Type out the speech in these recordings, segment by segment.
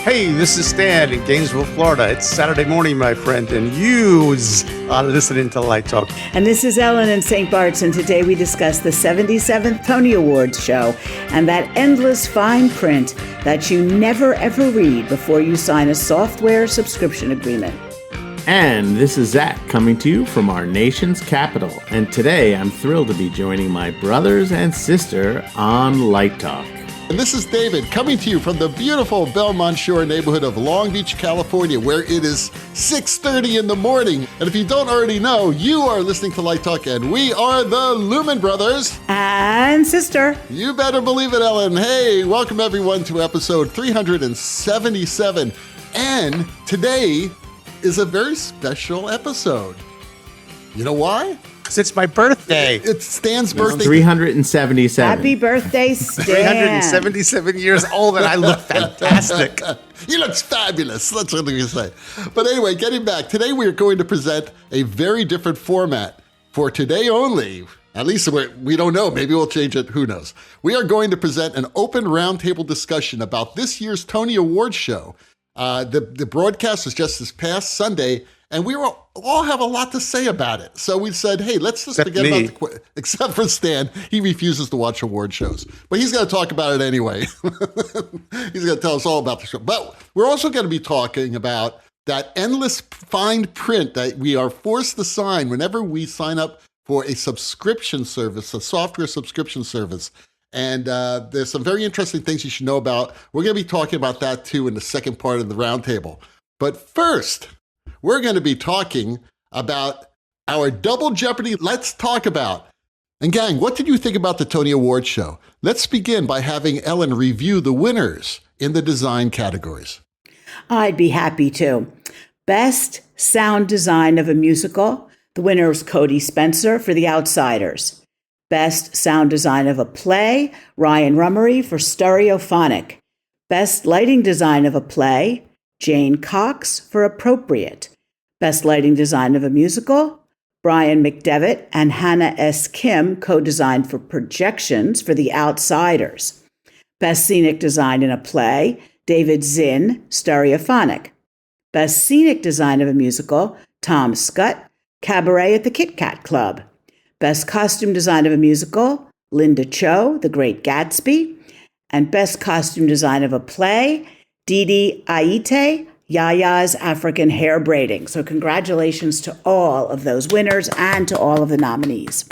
Hey, this is Stan in Gainesville, Florida. It's Saturday morning, my friend, and you are listening to Light Talk. And this is Ellen in St. Bart's, and today we discuss the 77th Tony Awards show and that endless fine print that you never ever read before you sign a software subscription agreement. And this is Zach coming to you from our nation's capital. And today I'm thrilled to be joining my brothers and sister on Light Talk. And this is David coming to you from the beautiful Belmont Shore neighborhood of Long Beach, California, where it is 6:30 in the morning. And if you don't already know, you are listening to Light Talk, and we are the Lumen Brothers. And sister. You better believe it, Ellen. Hey, welcome everyone to episode 377. And today is a very special episode. You know why? It's my birthday. It's Stan's birthday. 377. Happy birthday, Stan. 377 years old, and I look fantastic. He looks fabulous. That's what I'm going to say. But anyway, getting back, today we're going to present a very different format for today only. At least we don't know. Maybe we'll change it. Who knows? We are going to present an open roundtable discussion about this year's Tony Awards show. The broadcast was just this past Sunday, and we all have a lot to say about it. So we said, hey, let's just forget about except for Stan. He refuses to watch award shows. But he's going to talk about it anyway. He's going to tell us all about the show. But we're also going to be talking about that endless fine print that we are forced to sign whenever we sign up for a subscription service, a software subscription service. And there's some very interesting things you should know about. We're going to be talking about that, too, in the second part of the roundtable. But first, we're going to be talking about our Double Jeopardy Let's Talk About. And gang, what did you think about the Tony Awards show? Let's begin by having Ellen review the winners in the design categories. I'd be happy to. Best Sound Design of a Musical. The winner was Cody Spencer for The Outsiders. Best Sound Design of a Play. Ryan Rummery for Stereophonic. Best Lighting Design of a Play. Jane Cox for Appropriate. Best Lighting Design of a Musical, Brian McDevitt and Hannah S. Kim co-designed for Projections for The Outsiders. Best Scenic Design in a Play, David Zinn, Stereophonic. Best Scenic Design of a Musical, Tom Scott, Cabaret at the Kit Kat Club. Best Costume Design of a Musical, Linda Cho, The Great Gatsby. And Best Costume Design of a Play, Didi Aite, Yaya's African Hair Braiding. So congratulations to all of those winners and to all of the nominees.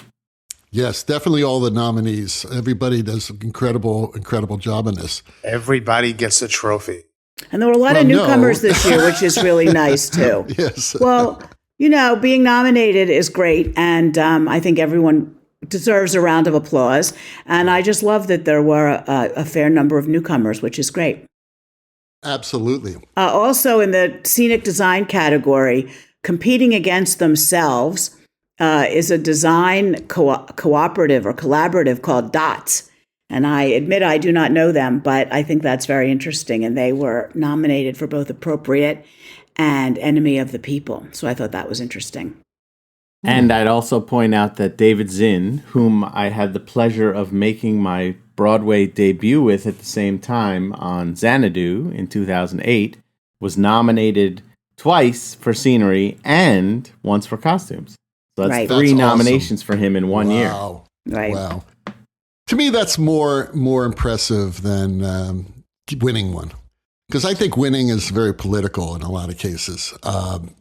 Yes, definitely all the nominees. Everybody does an incredible job in this. Everybody gets a trophy. And there were a lot of newcomers this year, which is really nice too. Yes. Well, being nominated is great. And I think everyone deserves a round of applause. And I just love that there were a fair number of newcomers, which is great. Absolutely. Also in the scenic design category, competing against themselves is a design cooperative or collaborative called DOTS. And I admit I do not know them, but I think that's very interesting. And they were nominated for both Appropriate and Enemy of the People. So I thought that was interesting. And I'd also point out that David Zinn, whom I had the pleasure of making my Broadway debut with at the same time on Xanadu in 2008, was nominated twice for scenery and once for costumes. So that's three nominations for him in 1 year. Right. Wow. To me, that's more impressive than winning one. Because I think winning is very political in a lot of cases. But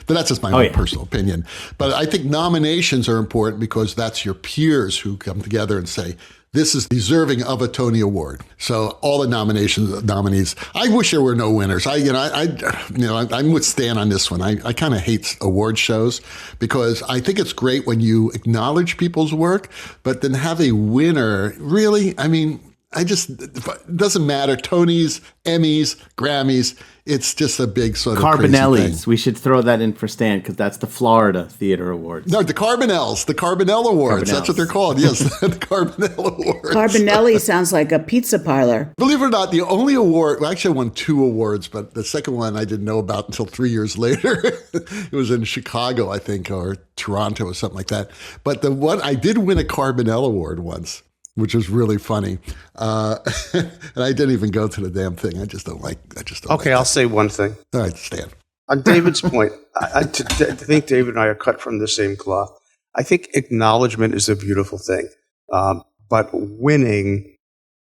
that's just my own personal opinion. But I think nominations are important because that's your peers who come together and say, this is deserving of a Tony Award. So all the nominees. I wish there were no winners. I'm with Stan on this one. I kind of hate award shows because I think it's great when you acknowledge people's work, but then have a winner. Really, I mean, it doesn't matter. Tonys, Emmys, Grammys. It's just a big sort of Carbonellis. Crazy thing. We should throw that in for Stan because that's the Florida Theater Awards. No, the Carbonells, the Carbonell Awards. That's what they're called. Yes, the Carbonell Awards. Carbonelli sounds like a pizza parlor. Believe it or not, the only award, well, actually I won 2 awards, but the second one I didn't know about until 3 years later. It was in Chicago, I think, or Toronto or something like that. But the one, I did win a Carbonell Award once. which was really funny. And I didn't even go to the damn thing. I just don't like. Okay, I'll say one thing. All right, Stan. On David's point, I think David and I are cut from the same cloth. I think acknowledgement is a beautiful thing, but winning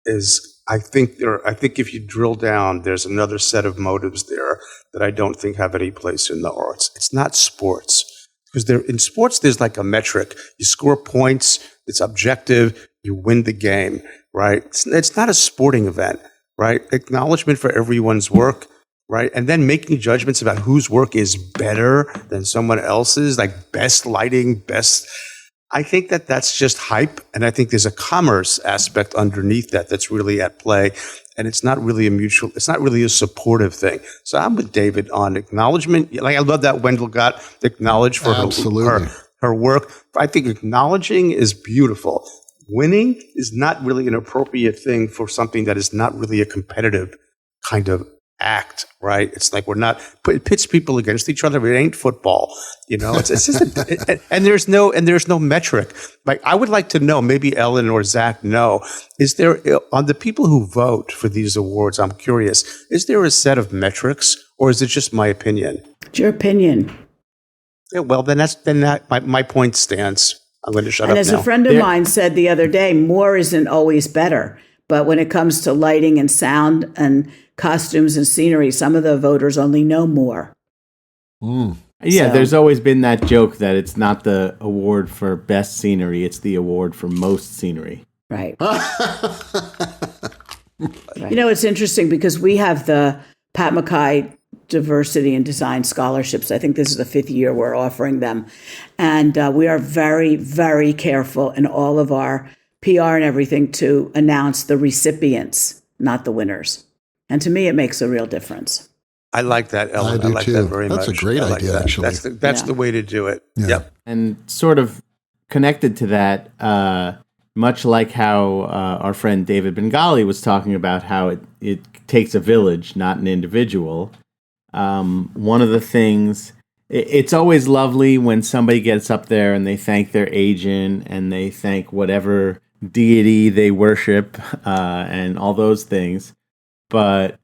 is. I think if you drill down, there's another set of motives there that I don't think have any place in the arts. It's not sports. Because in sports, there's like a metric. You score points, it's objective, you win the game, right? It's not a sporting event, right? Acknowledgement for everyone's work, right? And then making judgments about whose work is better than someone else's, like best lighting, best. I think that's just hype. And I think there's a commerce aspect underneath that's really at play. And it's not really it's not really a supportive thing. So I'm with David on acknowledgement. Like, I love that Wendell got acknowledged for her work. I think acknowledging is beautiful. Winning is not really an appropriate thing for something that is not really a competitive kind of act, right? It's like it pits people against each other. It ain't football, It's just and there's no metric. Like, I would like to know, maybe Ellen or Zach know, is there, on the people who vote for these awards, I'm curious, is there a set of metrics, or is it just my opinion? It's your opinion. Yeah, well, then my point stands. I'm going to shut up now. And as a friend of mine said the other day, more isn't always better. But when it comes to lighting and sound and costumes and scenery, some of the voters only know more. Yeah, there's always been that joke that it's not the award for best scenery, it's the award for most scenery. Right. It's interesting because we have the Pat McKay Diversity and Design Scholarships. I think this is the 5th year we're offering them. And we are very, very careful in all of our PR and everything to announce the recipients, not the winners. And to me, it makes a real difference. I like that, Ellen. I like too. that very much. That's a great idea, actually. That's the way to do it. Yeah. Yep. And sort of connected to that, much like how our friend David Bengali was talking about how it takes a village, not an individual. One of the things, it's always lovely when somebody gets up there and they thank their agent and they thank whatever deity they worship and all those things. But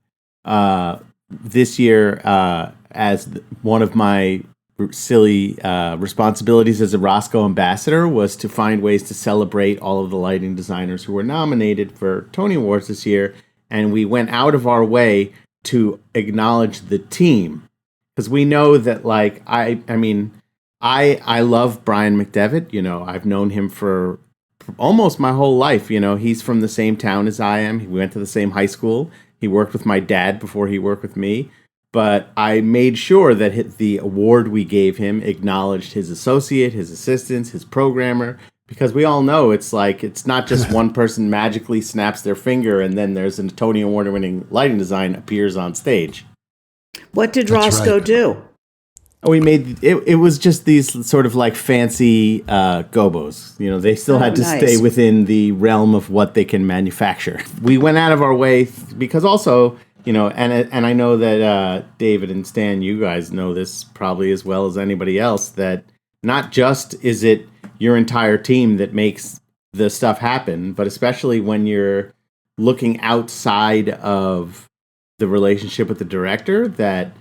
this year, as one of my silly responsibilities as a Roscoe ambassador was to find ways to celebrate all of the lighting designers who were nominated for Tony Awards this year. And we went out of our way to acknowledge the team. Because we know that, like, I love Brian McDevitt. I've known him for almost my whole life. He's from the same town as I am. We went to the same high school. He worked with my dad before he worked with me. But I made sure that the award we gave him acknowledged his associate, his assistants, his programmer, because we all know it's not just one person magically snaps their finger and then there's a Tony Award-winning lighting design appears on stage. What did Roscoe do? We made it was just these sort of like fancy gobos. They still had to stay within the realm of what they can manufacture. We went out of our way because also, and I know that David and Stan, you guys know this probably as well as anybody else, that not just is it your entire team that makes the stuff happen, but especially when you're looking outside of the relationship with the director, that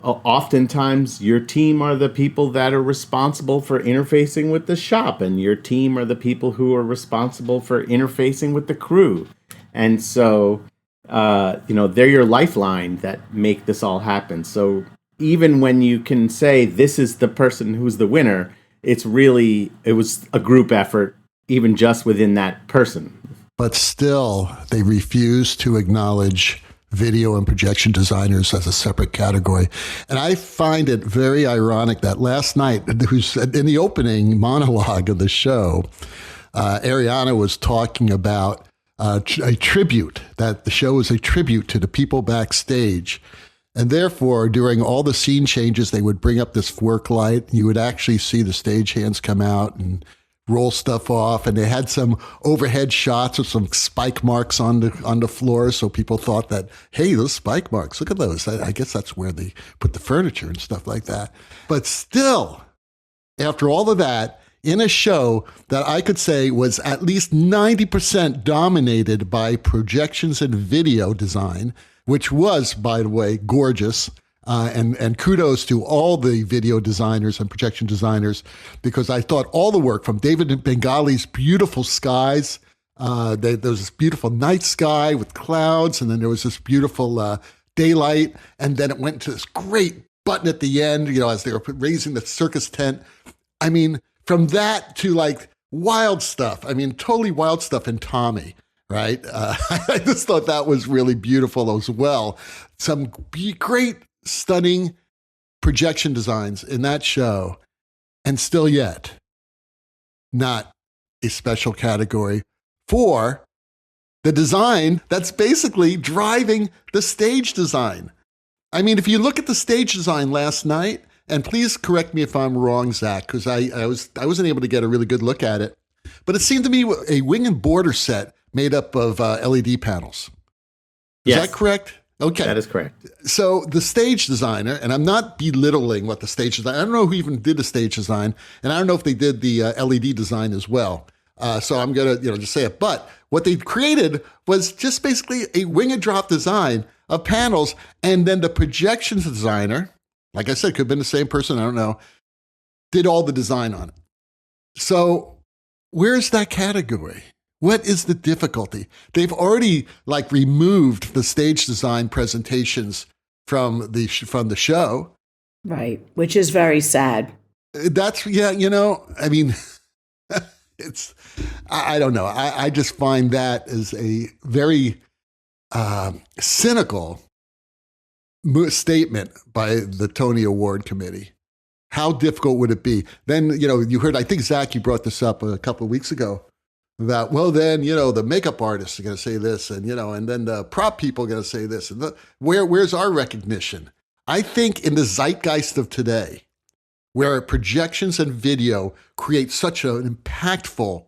oftentimes your team are the people that are responsible for interfacing with the shop, and your team are the people who are responsible for interfacing with the crew. And so, they're your lifeline that make this all happen. So even when you can say this is the person who's the winner, it was a group effort, even just within that person. But still, they refuse to acknowledge video and projection designers as a separate category. And I find it very ironic that last night, in the opening monologue of the show, Ariana was talking about a tribute, that the show is a tribute to the people backstage. And therefore, during all the scene changes, they would bring up this work light. You would actually see the stagehands come out and roll stuff off, and they had some overhead shots of some spike marks on the floor, so people thought that, hey, those spike marks, look at those. I guess that's where they put the furniture and stuff like that. But still, after all of that, in a show that I could say was at least 90% dominated by projections and video design, which was, by the way, gorgeous. And kudos to all the video designers and projection designers, because I thought all the work from David Bengali's beautiful skies, there was this beautiful night sky with clouds, and then there was this beautiful daylight, and then it went to this great button at the end, as they were raising the circus tent. I mean, from that to like wild stuff, totally wild stuff in Tommy, right? I just thought that was really beautiful as well. Some great, stunning projection designs in that show, and still yet not a special category for the design that's basically driving the stage design. If you look at the stage design last night, and please correct me if I'm wrong, Zach, because I wasn't able to get a really good look at it, but it seemed to me a wing and border set made up of LED panels. Is that correct? Okay. That is correct. So the stage designer, and I'm not belittling what the stage design, I don't know who even did the stage design, and I don't know if they did the LED design as well. So I'm going to just say it. But what they created was just basically a wing and drop design of panels, and then the projections designer, like I said, could have been the same person, I don't know, did all the design on it. So where's that category? What is the difficulty? They've already removed the stage design presentations from the show. Right, which is very sad. That's, it's, I don't know. I just find that as a very cynical statement by the Tony Award Committee. How difficult would it be? Then, you heard, I think, Zach, you brought this up a couple of weeks ago, about, well, then, the makeup artists are going to say this, and, and then the prop people are going to say this. And where's our recognition? I think in the zeitgeist of today, where projections and video create such an impactful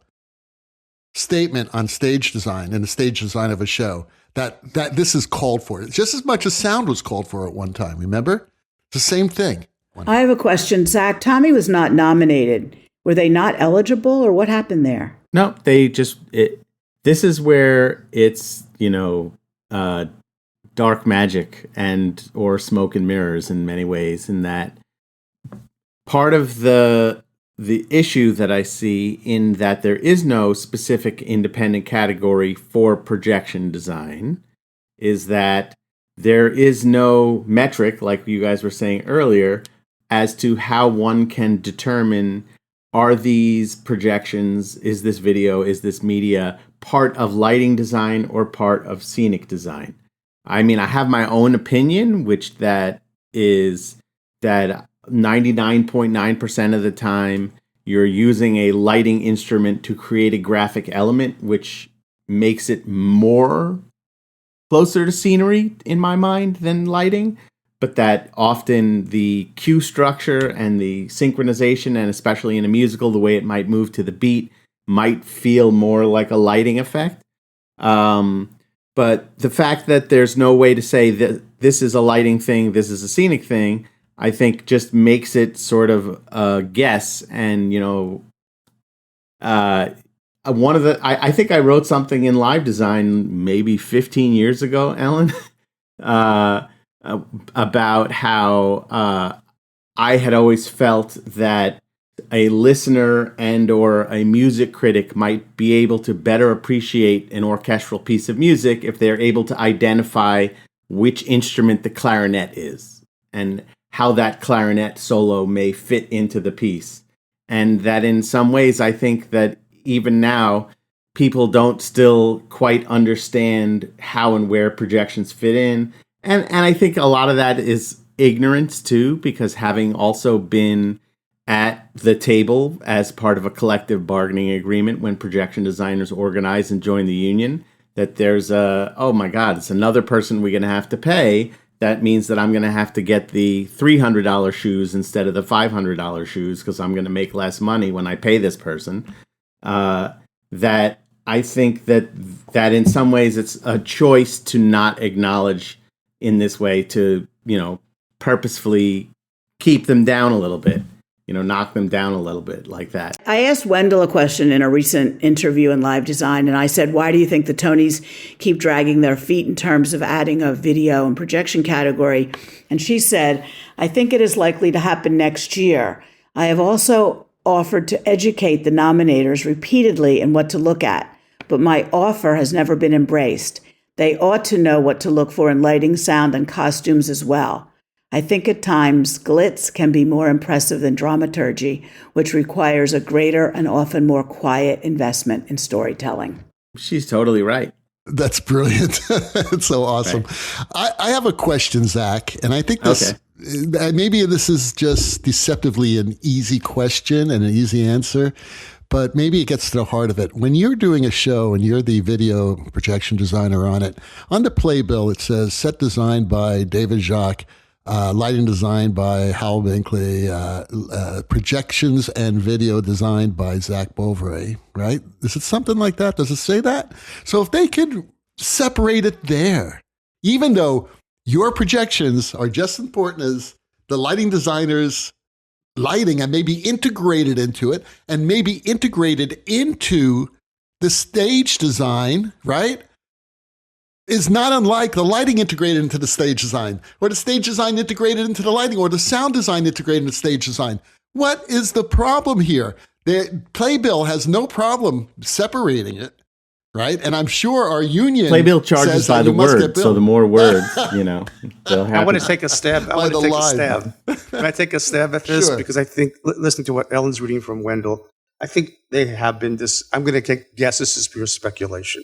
statement on stage design and the stage design of a show, that this is called for. It's just as much as sound was called for at one time, remember? It's the same thing. I have a question, Zach. Tommy was not nominated. Were they not eligible, or what happened there? No, they just, this is where it's, dark magic or smoke and mirrors in many ways, in that part of the issue that I see in that there is no specific independent category for projection design is that there is no metric, like you guys were saying earlier, as to how one can determine, are these projections, is this video, is this media part of lighting design or part of scenic design? I have my own opinion, which that is that 99.9% of the time you're using a lighting instrument to create a graphic element, which makes it more closer to scenery in my mind than lighting. But that often the cue structure and the synchronization, and especially in a musical, the way it might move to the beat, might feel more like a lighting effect. But the fact that there's no way to say that this is a lighting thing, this is a scenic thing, I think just makes it sort of a guess. And, I think I wrote something in live design maybe 15 years ago, Ellen, about how I had always felt that a listener and or a music critic might be able to better appreciate an orchestral piece of music if they're able to identify which instrument the clarinet is and how that clarinet solo may fit into the piece. And that in some ways, I think that even now, people don't still quite understand how and where projections fit in. And I think a lot of that is ignorance too, because having also been at the table as part of a collective bargaining agreement when projection designers organize and join the union, that there's oh my God, it's another person we're going to have to pay. That means that I'm going to have to get the $300 shoes instead of the $500 shoes because I'm going to make less money when I pay this person. That I think that in some ways it's a choice to not acknowledge in this way, to, purposefully keep them down a little bit. knock them down a little bit like that. I asked Wendell a question in a recent interview in Live Design, and I said, why do you think the Tonys keep dragging their feet in terms of adding a video and projection category? And she said, I think it is likely to happen next year. I have also offered to educate the nominators repeatedly in what to look at, but my offer has never been embraced. They ought to know what to look for in lighting, sound, and costumes as well. I think at times glitz can be more impressive than dramaturgy, which requires a greater and often more quiet investment in storytelling. She's totally right. That's brilliant. It's so awesome. Right. I have a question, Zach, and I think this maybe this is just deceptively an easy question and an easy answer, but maybe it gets to the heart of it. When you're doing a show and you're the video projection designer on it, on the playbill it says set designed by David Jacques, lighting design by Hal Binkley, projections and video designed by Zach Bovary, right? Is it something like that? Does it say that? So if they could separate it there, even though your projections are just as important as the lighting designer's lighting and maybe integrated into it and maybe integrated into the stage design, right? Is not unlike the lighting integrated into the stage design, or the stage design integrated into the lighting, or the sound design integrated into stage design. What is the problem here? The playbill has no problem separating it, right? And I'm sure our union playbill charges by the word, so the more words, they'll have. I want to take a stab. Can I take a stab at this? Sure. Because I think, listening to what Ellen's reading from Wendell, I think they have been I'm going to guess this is pure speculation,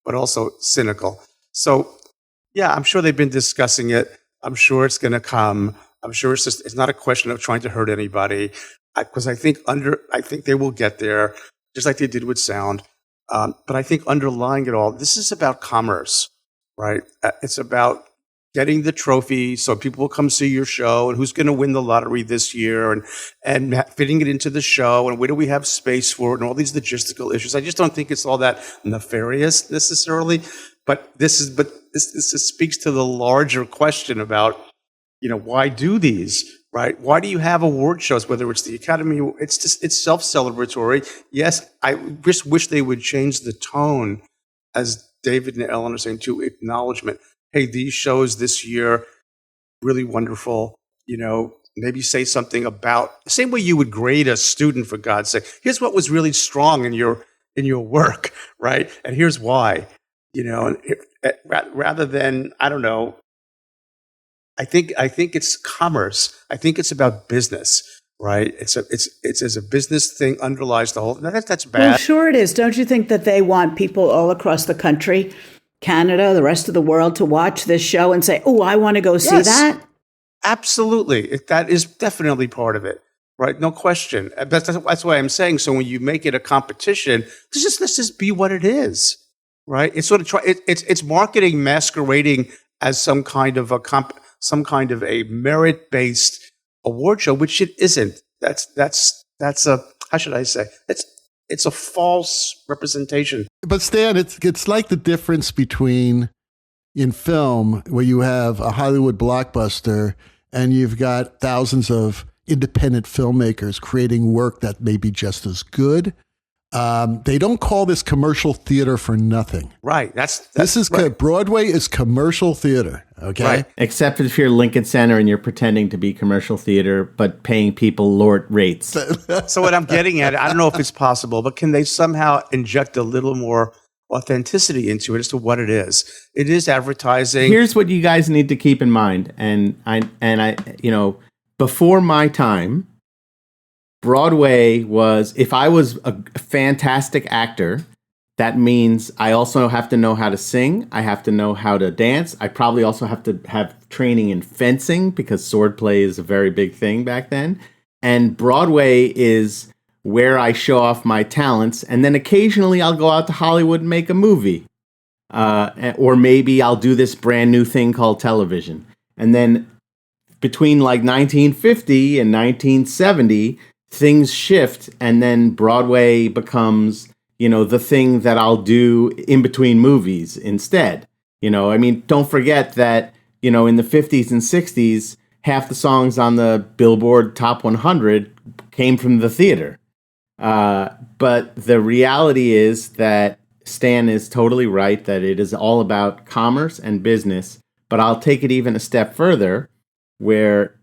but also cynical. So, yeah, I'm sure they've been discussing it. I'm sure it's going to come. I'm sure it's not a question of trying to hurt anybody, because I think they will get there, just like they did with sound. But I think underlying it all, this is about commerce, right? It's about getting the trophy so people will come see your show, and who's going to win the lottery this year, and fitting it into the show, and where do we have space for it, and all these logistical issues. I just don't think it's all that nefarious necessarily. But this speaks to the larger question about, why do these, right? Why do you have award shows, whether it's the Academy? It's self-celebratory. Yes, I just wish they would change the tone, as David and Ellen are saying, to acknowledgement. Hey, these shows this year, really wonderful. Maybe say something about the same way you would grade a student, for God's sake. Here's what was really strong in your work, right? And here's why. Rather than, I don't know, I think it's commerce. I think it's about business, right? It's as a business thing underlies the whole. Now that's bad. Well, sure it is. Don't you think that they want people all across the country, Canada, the rest of the world, to watch this show and say, "Oh, I want to go see that"? Absolutely, that is definitely part of it, right? No question. That's why I'm saying. So when you make it a competition, let's just be what it is. Right, it's sort of it's marketing masquerading as some kind of a merit-based award show, which it isn't. That's a, how should I say? It's a false representation. But Stan, it's like the difference between in film where you have a Hollywood blockbuster and you've got thousands of independent filmmakers creating work that may be just as good. They don't call this commercial theater for nothing. Right. This is right. Broadway is commercial theater. Okay. Right. Except if you're Lincoln Center and you're pretending to be commercial theater, but paying people Lord rates. So what I'm getting at, I don't know if it's possible, but can they somehow inject a little more authenticity into it as to what it is? It is advertising. Here's what you guys need to keep in mind. And I, before my time, Broadway was, if I was a fantastic actor, that means I also have to know how to sing. I have to know how to dance. I probably also have to have training in fencing because swordplay is a very big thing back then. And Broadway is where I show off my talents. And then occasionally I'll go out to Hollywood and make a movie. Or maybe I'll do this brand new thing called television. And then between like 1950 and 1970, things shift, and then Broadway becomes, the thing that I'll do in between movies instead. Don't forget that, in the 50s and 60s, half the songs on the Billboard Top 100 came from the theater. But the reality is that Stan is totally right that it is all about commerce and business. But I'll take it even a step further, where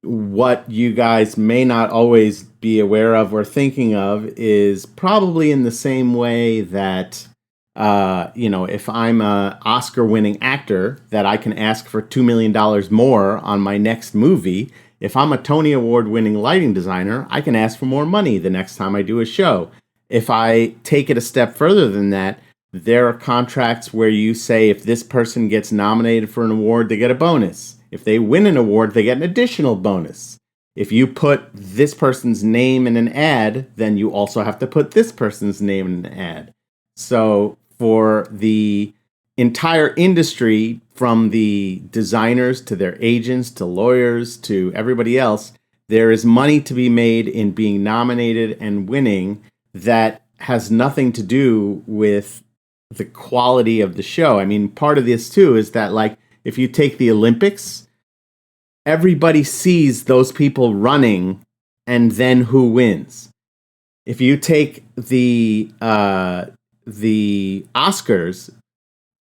what you guys may not always be aware of or thinking of is probably in the same way that, if I'm an Oscar-winning actor, that I can ask for $2 million more on my next movie. If I'm a Tony Award-winning lighting designer, I can ask for more money the next time I do a show. If I take it a step further than that, there are contracts where you say if this person gets nominated for an award, they get a bonus. If they win an award, they get an additional bonus. If you put this person's name in an ad, then you also have to put this person's name in an ad. So for the entire industry, from the designers to their agents to lawyers to everybody else, there is money to be made in being nominated and winning that has nothing to do with the quality of the show. I mean, part of this too is that, like, if you take the Olympics, everybody sees those people running and then who wins. If you take the Oscars,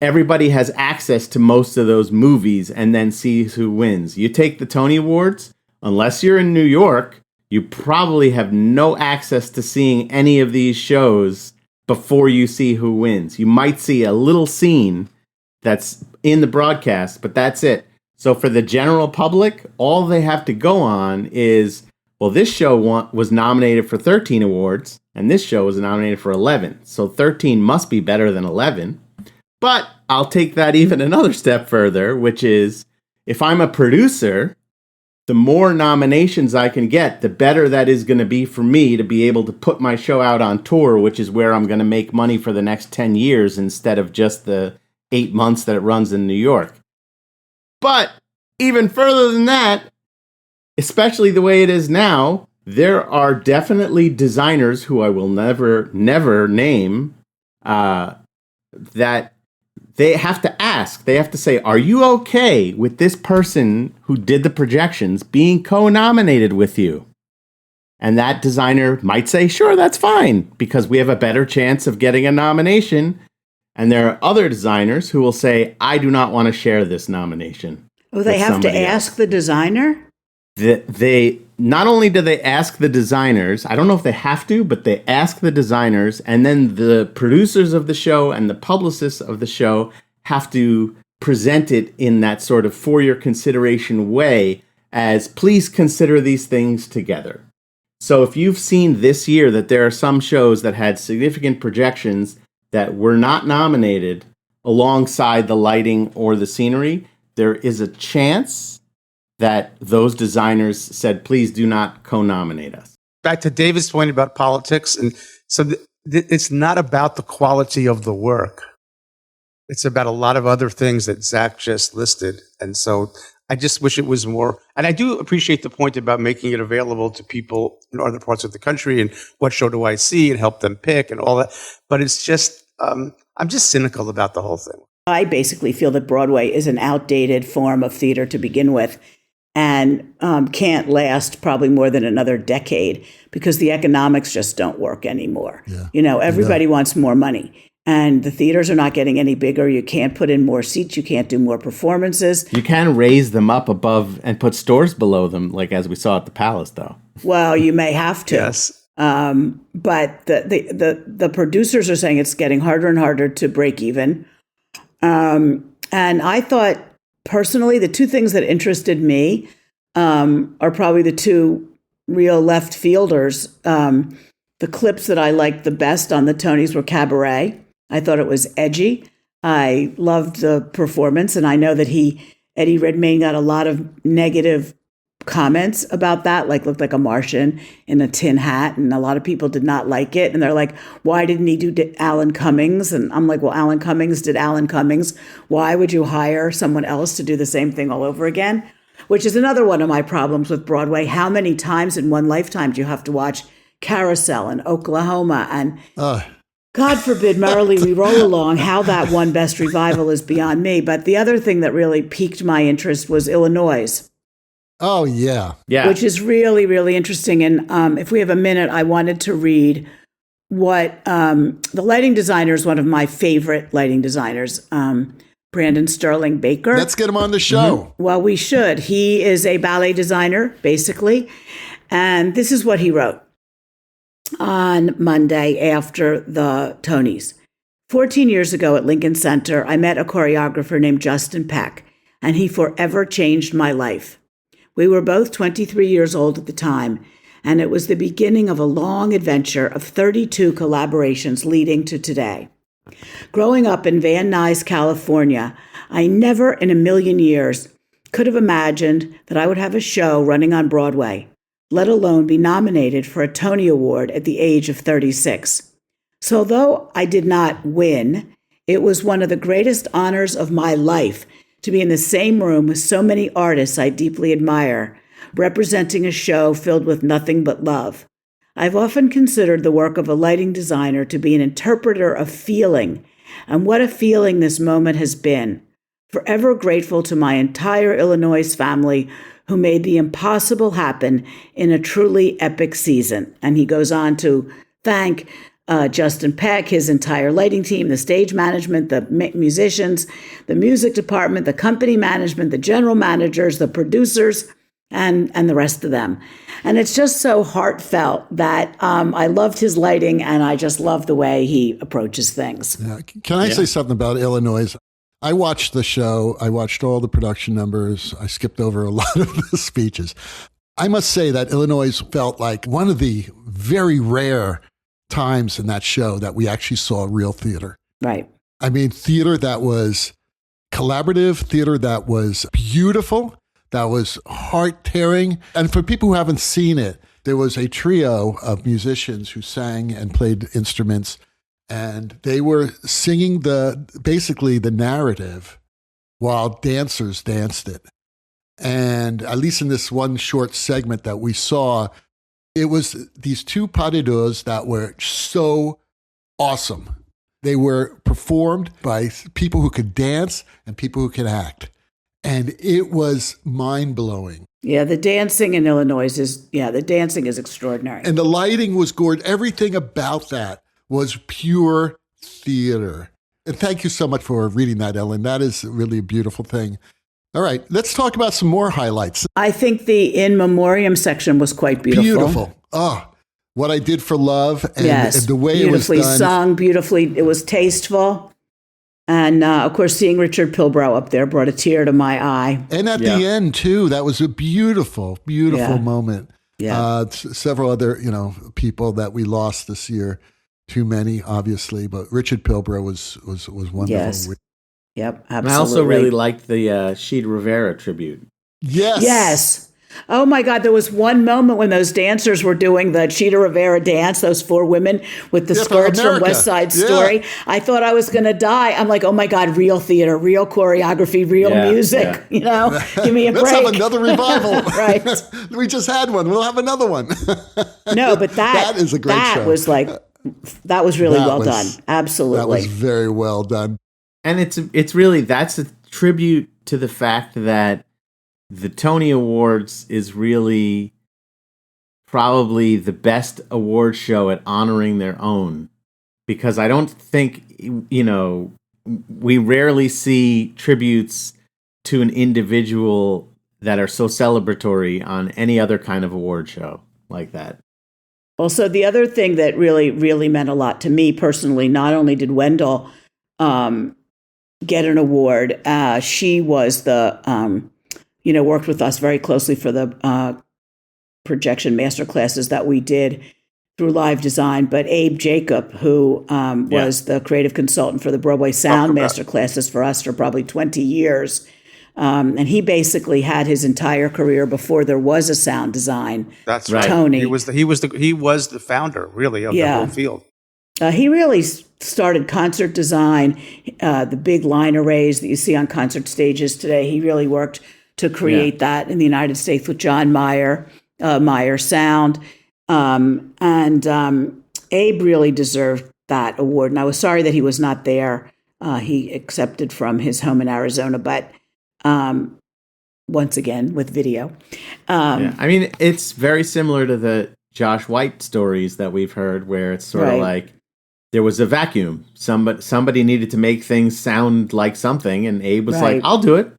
everybody has access to most of those movies and then sees who wins. You take the Tony Awards, unless you're in New York, you probably have no access to seeing any of these shows before you see who wins. You might see a little scene that's in the broadcast, but that's it. So for the general public, all they have to go on is, well, this show was nominated for 13 awards, and this show was nominated for 11. So 13 must be better than 11. But I'll take that even another step further, which is, if I'm a producer, the more nominations I can get, the better that is going to be for me to be able to put my show out on tour, which is where I'm going to make money for the next 10 years instead of just the 8 months that it runs in New York. But even further than that, especially the way it is now, there are definitely designers who I will never name that they have to ask. They have to say, are you okay with this person who did the projections being co-nominated with you? And that designer might say, sure, that's fine, because we have a better chance of getting a nomination. And there are other designers who will say, I do not want to share this nomination. Oh, they have to ask the designer? They not only do they ask the designers, I don't know if they have to, but they ask the designers, and then the producers of the show and the publicists of the show have to present it in that sort of for your consideration way as, please consider these things together. So if you've seen this year that there are some shows that had significant projections that were not nominated alongside the lighting or the scenery, there is a chance that those designers said, please do not co-nominate us. Back to David's point about politics. And so it's not about the quality of the work. It's about a lot of other things that Zach just listed. And so I just wish it was more. And I do appreciate the point about making it available to people in other parts of the country and what show do I see and help them pick and all that. But it's just, I'm just cynical about the whole thing. I basically feel that Broadway is an outdated form of theater to begin with, and can't last probably more than another decade because the economics just don't work anymore. Yeah. Everybody wants more money, and the theaters are not getting any bigger. You can't put in more seats. You can't do more performances. You can raise them up above and put stores below them, like as we saw at the Palace, though. Well, you may have to. Yes. But the producers are saying it's getting harder and harder to break even. And I thought, personally, the two things that interested me are probably the two real left fielders. The clips that I liked the best on the Tonys were Cabaret. I thought it was edgy. I loved the performance, and I know that Eddie Redmayne got a lot of negative comments about that, like looked like a Martian in a tin hat, and a lot of people did not like it. And they're like, why didn't he do Alan Cummings? And I'm like, well, Alan Cummings did Alan Cummings. Why would you hire someone else to do the same thing all over again? Which is another one of my problems with Broadway. How many times in one lifetime do you have to watch Carousel and Oklahoma and God forbid, Merrily We Roll Along? How that won Best Revival is beyond me. But the other thing that really piqued my interest was Illinois. Oh, yeah. Yeah. which is really, really interesting. And if we have a minute, I wanted to read what the lighting designer is one of my favorite lighting designers, Brandon Sterling Baker. Let's get him on the show. Well, we should. He is a ballet designer, basically. And this is what he wrote on Monday after the Tonys. 14 years ago at Lincoln Center, I met a choreographer named Justin Peck, and he forever changed my life. We were both 23 years old at the time, and it was the beginning of a long adventure of 32 collaborations leading to today. Growing up in Van Nuys, California, I never in a million years could have imagined that I would have a show running on Broadway, let alone be nominated for a Tony Award at the age of 36. So although I did not win, it was one of the greatest honors of my life to be in the same room with so many artists I deeply admire, representing a show filled with nothing but love. I've often considered the work of a lighting designer to be an interpreter of feeling, and what a feeling this moment has been. Forever grateful to my entire Illinois family who made the impossible happen in a truly epic season. And he goes on to thank Justin Peck, his entire lighting team, the stage management, the musicians, the music department, the company management, the general managers, the producers, and the rest of them. And it's just so heartfelt that I loved his lighting, and I just love the way he approaches things. Yeah. Can I say something about Illinois? I watched the show. I watched all the production numbers. I skipped over a lot of the speeches. I must say that Illinois felt like one of the very rare times in that show that we actually saw real theater. Right. I mean, theater that was collaborative, theater that was beautiful, that was heart-tearing. And for people who haven't seen it, there was a trio of musicians who sang and played instruments, and they were singing basically the narrative while dancers danced it. And at least in this one short segment that we saw, it was these two pas de deux that were so awesome. They were performed by people who could dance and people who could act. And it was mind-blowing. Yeah, the dancing in Illinois is extraordinary. And the lighting was gorgeous. Everything about that was pure theater. And thank you so much for reading that, Ellen. That is really a beautiful thing. All right, let's talk about some more highlights. I think the in memoriam section was quite beautiful. Beautiful. Oh, what I Did for Love and, yes. and the way it was done. Beautifully sung, beautifully. It was tasteful. And, of course, seeing Richard Pilbrow up there brought a tear to my eye. And at the end, too, that was a beautiful, beautiful moment. Yeah. Several other, people that we lost this year. Too many, obviously, but Richard Pilbrow was wonderful. Yes. Yep, absolutely. And I also really liked the Sheeta Rivera tribute. Yes. Yes. Oh, my God. There was one moment when those dancers were doing the Sheeta Rivera dance, those four women with the skirts from West Side Story. I thought I was going to die. I'm like, oh, my God, real theater, real choreography, real music. Yeah. Give me a break. Let's have another revival. Right. We just had one. We'll have another one. No, but that is a great show. That was really well done. Absolutely. That was very well done. And it's really, that's a tribute to the fact that the Tony Awards is really probably the best award show at honoring their own. Because I don't think, we rarely see tributes to an individual that are so celebratory on any other kind of award show like that. Also, the other thing that really, really meant a lot to me personally, not only did Wendell get an award, she was worked with us very closely for the projection masterclasses that we did through live design. But Abe Jacob, who was the creative consultant for the Broadway sound masterclasses for us for probably 20 years. And he basically had his entire career before there was a sound design. That's right. Tony. He was the founder, really, of the whole field. He really started concert design, the big line arrays that you see on concert stages today. He really worked to create that in the United States with John Mayer, Mayer Sound. And Abe really deserved that award. And I was sorry that he was not there. He accepted from his home in Arizona, but once again with video. Yeah. I mean, it's very similar to the Josh White stories that we've heard, where it's sort of like there was a vacuum. Somebody needed to make things sound like something, and Abe was like, I'll do it.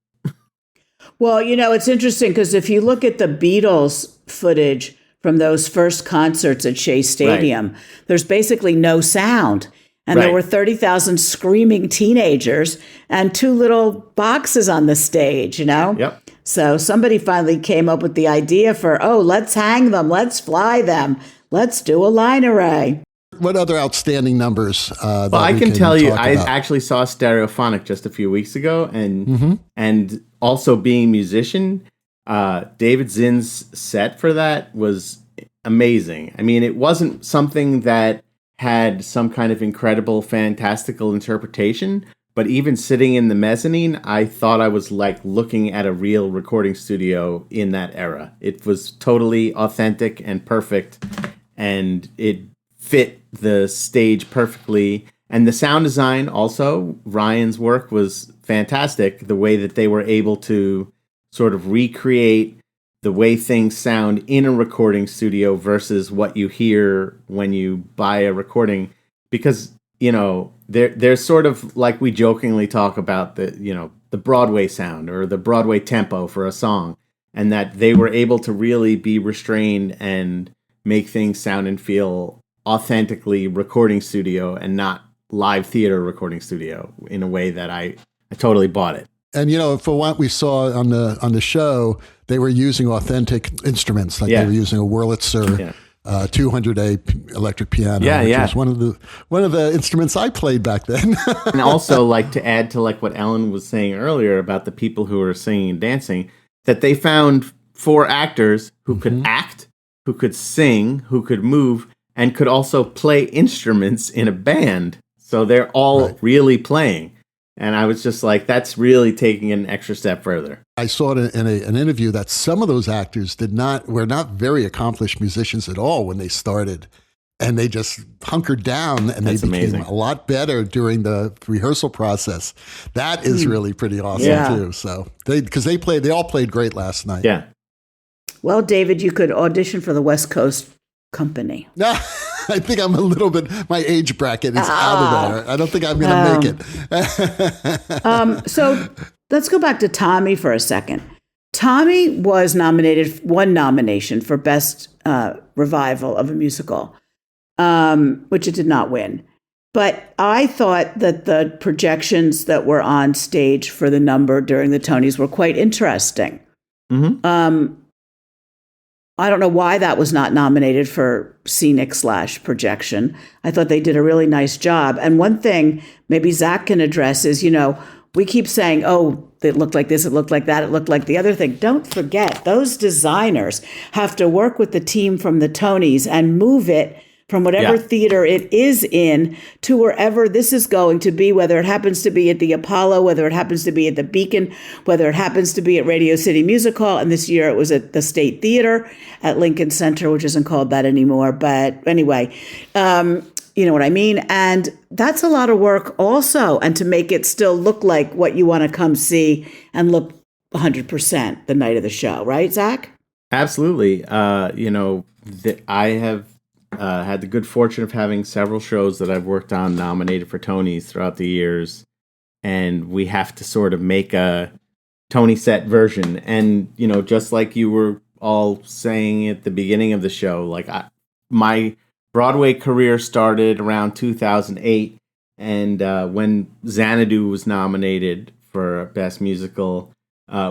Well, it's interesting because if you look at the Beatles footage from those first concerts at Shea Stadium, there's basically no sound. And there were 30,000 screaming teenagers and 2 little boxes on the stage, Yep. So somebody finally came up with the idea for, let's hang them, let's fly them, let's do a line array. What other outstanding numbers? Well, I can tell you, I actually saw Stereophonic just a few weeks ago, and also being a musician, David Zinn's set for that was amazing. I mean, it wasn't something that had some kind of incredible, fantastical interpretation, but even sitting in the mezzanine, I thought I was like looking at a real recording studio in that era. It was totally authentic and perfect, and it fit the stage perfectly. And the sound design also, Ryan's work was fantastic. The way that they were able to sort of recreate the way things sound in a recording studio versus what you hear when you buy a recording. Because, there's sort of like we jokingly talk about the Broadway sound or the Broadway tempo for a song, and that they were able to really be restrained and make things sound and feel authentically recording studio and not live theater recording studio in a way that I totally bought it. And for what we saw on the show, they were using authentic instruments, like they were using a Wurlitzer 200A electric piano, which was one of the instruments I played back then. And also, like, to add to like what Ellen was saying earlier about the people who were singing and dancing, that they found 4 actors who could act, who could sing, who could move, and could also play instruments in a band. So they're all really playing. And I was just like, that's really taking an extra step further. I saw it in an interview that some of those actors were not very accomplished musicians at all when they started. And they just hunkered down, and they became a lot better during the rehearsal process. That is really pretty awesome too. So they all played great last night. Yeah. Well, David, you could audition for the West Coast Company. I think I'm a little bit, my age bracket is out of there. I don't think I'm going to make it. So let's go back to Tommy for a second. Tommy was nominated, one nomination for Best Revival of a Musical, which it did not win. But I thought that the projections that were on stage for the number during the Tonys were quite interesting. I don't know why that was not nominated for scenic / projection. I thought they did a really nice job. And one thing maybe Zach can address is, we keep saying, it looked like this, it looked like that, it looked like the other thing. Don't forget, those designers have to work with the team from the Tonys and move it from whatever theater it is in to wherever this is going to be, whether it happens to be at the Apollo, whether it happens to be at the Beacon, whether it happens to be at Radio City Music Hall. And this year it was at the State Theater at Lincoln Center, which isn't called that anymore. But anyway, you know what I mean? And that's a lot of work also. And to make it still look like what you want to come see and look 100% the night of the show. Right, Zach? Absolutely. I have had the good fortune of having several shows that I've worked on nominated for Tonys throughout the years, and we have to sort of make a Tony set version. And just like you were all saying at the beginning of the show, like my Broadway career started around 2008, and when Xanadu was nominated for Best Musical,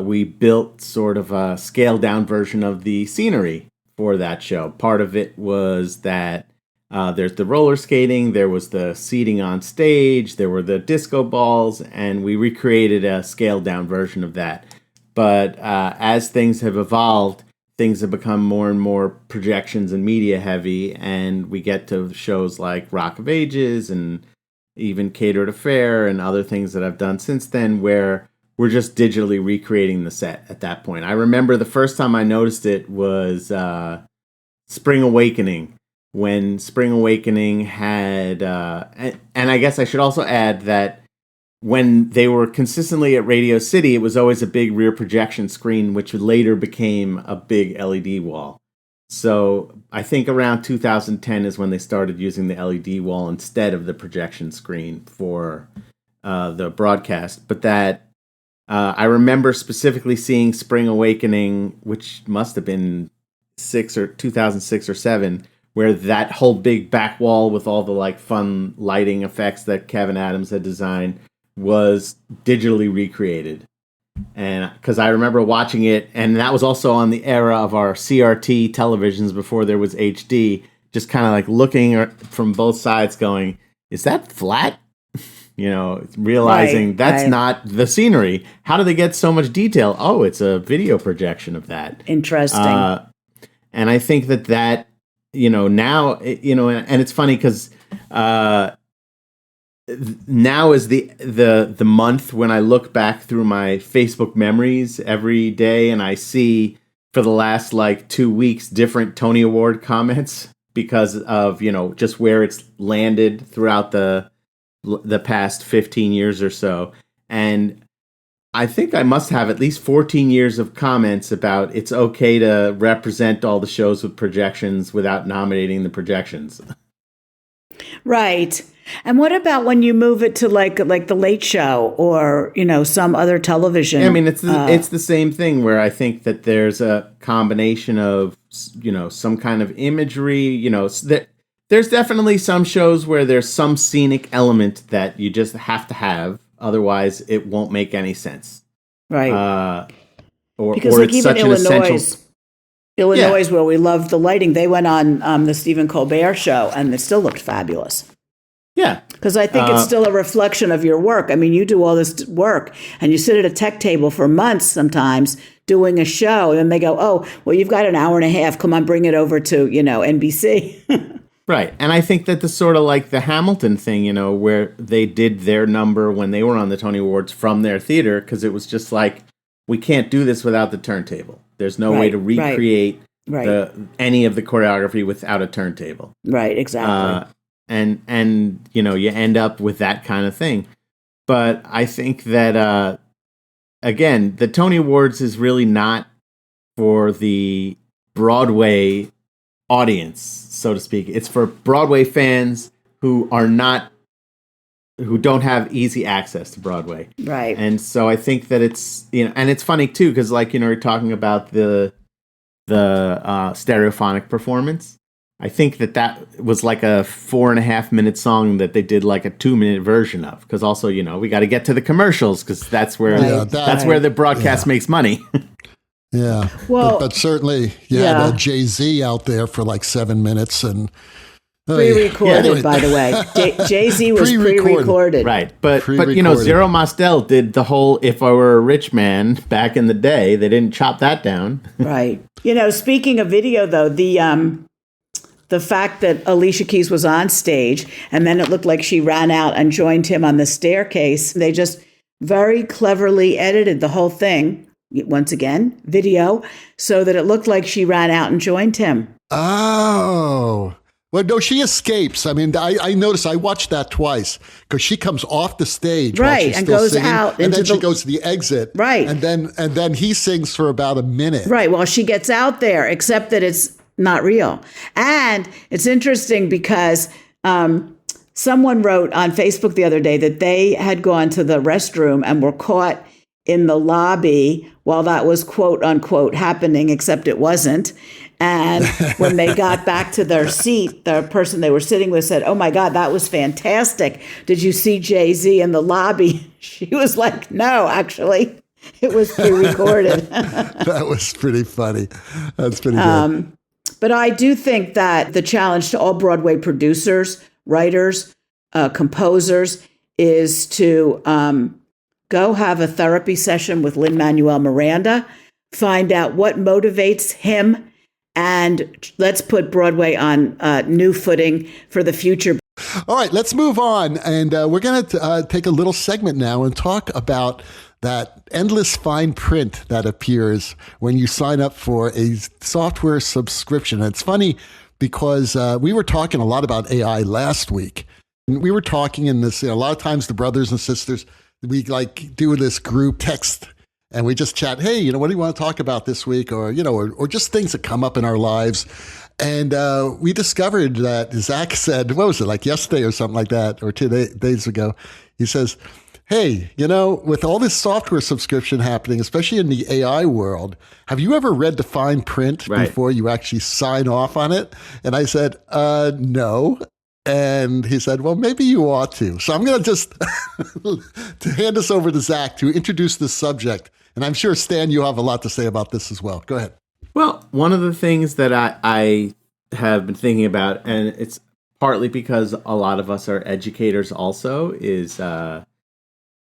we built sort of a scaled down version of the scenery for that show. Part of it was that there's the roller skating, there was the seating on stage, there were the disco balls, and we recreated a scaled down version of that. But as things have evolved, things have become more and more projections and media heavy, and we get to shows like Rock of Ages and even Catered Affair and other things that I've done since then, where we're just digitally recreating the set at that point. I remember the first time I noticed it was Spring Awakening, when Spring Awakening had, and I guess I should also add that when they were consistently at Radio City, it was always a big rear projection screen, which later became a big LED wall. So I think around 2010 is when they started using the LED wall instead of the projection screen for the broadcast. But that I remember specifically seeing Spring Awakening, which must have been 2006 or 7, where that whole big back wall with all the like fun lighting effects that Kevin Adams had designed was digitally recreated. And because I remember watching it, and that was also on the era of our CRT televisions before there was HD, just kind of like looking from both sides going, is that flat? Realizing that's not the scenery. How do they get so much detail? Oh, it's a video projection of that. Interesting. And I think that now, and it's funny because now is the month when I look back through my Facebook memories every day, and I see for the last like 2 weeks different Tony Award comments because of just where it's landed throughout the past 15 years or so. And I think I must have at least 14 years of comments about it's okay to represent all the shows with projections without nominating the projections. Right. And what about when you move it to like the Late Show or, some other television? I mean, it's the same thing where I think that there's a combination of, some kind of imagery, there's definitely some shows where there's some scenic element that you just have to have. Otherwise, it won't make any sense. Right. Because like even such Illinois, where we love the lighting, they went on the Stephen Colbert show, and it still looked fabulous. Yeah. Because I think it's still a reflection of your work. I mean, you do all this work, and you sit at a tech table for months sometimes doing a show, and they go, oh, well, you've got an hour and a half. Come on, bring it over to, NBC. Right. And I think that the sort of like the Hamilton thing, where they did their number when they were on the Tony Awards from their theater, because it was just like, we can't do this without the turntable. There's no way to recreate any of the choreography without a turntable. Right, exactly. And you end up with that kind of thing. But I think that, again, the Tony Awards is really not for the Broadway audience, so to speak. It's for Broadway fans who don't have easy access to Broadway. Right. And so I think that it's, and it's funny too, because like, you're talking about the stereophonic performance. I think that was like a 4.5 minute song that they did like a 2-minute version of. Because also, we got to get to the commercials because that's where where the broadcast makes money. Yeah. Well, but certainly you had Jay-Z out there for like 7 minutes and pre-recorded, by the way. Jay-Z was pre-recorded. Right. But Zero Mostel did the whole If I Were a Rich Man back in the day. They didn't chop that down. Right. Speaking of video though, the fact that Alicia Keys was on stage and then it looked like she ran out and joined him on the staircase, they just very cleverly edited the whole thing. Once again, video, so that it looked like she ran out and joined him. Oh. Well, no, she escapes. I mean, I noticed, I watched that twice because she comes off the stage. Right, and goes singing, out. And then she goes to the exit. Right. And then he sings for about a minute. Right, well, she gets out there, except that it's not real. And it's interesting because someone wrote on Facebook the other day that they had gone to the restroom and were caught in the lobby while that was quote unquote happening, except it wasn't. And when they got back to their seat, the person they were sitting with said, oh my God, that was fantastic. Did you see Jay-Z in the lobby? She was like, no, actually, it was pre-recorded. That was pretty funny. That's pretty good. But I do think that the challenge to all Broadway producers, writers, composers is to go have a therapy session with Lin-Manuel Miranda, find out what motivates him, and let's put Broadway on new footing for the future. All right, let's move on. And we're going to take a little segment now and talk about that endless fine print that appears when you sign up for a software subscription. And it's funny because we were talking a lot about AI last week. And we were talking in this, a lot of times the brothers and sisters we like do this group text and we just chat. Hey, what do you want to talk about this week? Or, or just things that come up in our lives. And we discovered that Zach said, what was it, like yesterday or something like that, or 2 days ago, he says, hey, with all this software subscription happening, especially in the AI world, have you ever read the fine print before you actually sign off on it? And I said, no. And he said, well, maybe you ought to. So I'm going to just to hand this over to Zach to introduce this subject. And I'm sure, Stan, you have a lot to say about this as well. Go ahead. Well, one of the things that I have been thinking about, and it's partly because a lot of us are educators also, is a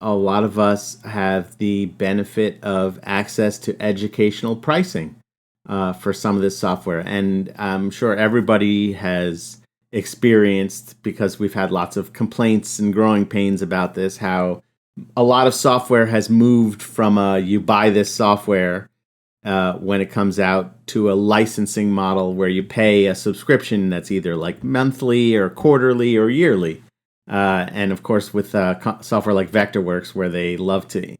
lot of us have the benefit of access to educational pricing for some of this software. And I'm sure everybody has experienced, because we've had lots of complaints and growing pains about this, how a lot of software has moved from you buy this software when it comes out to a licensing model where you pay a subscription that's either like monthly or quarterly or yearly. And of course, with software like Vectorworks, where they love to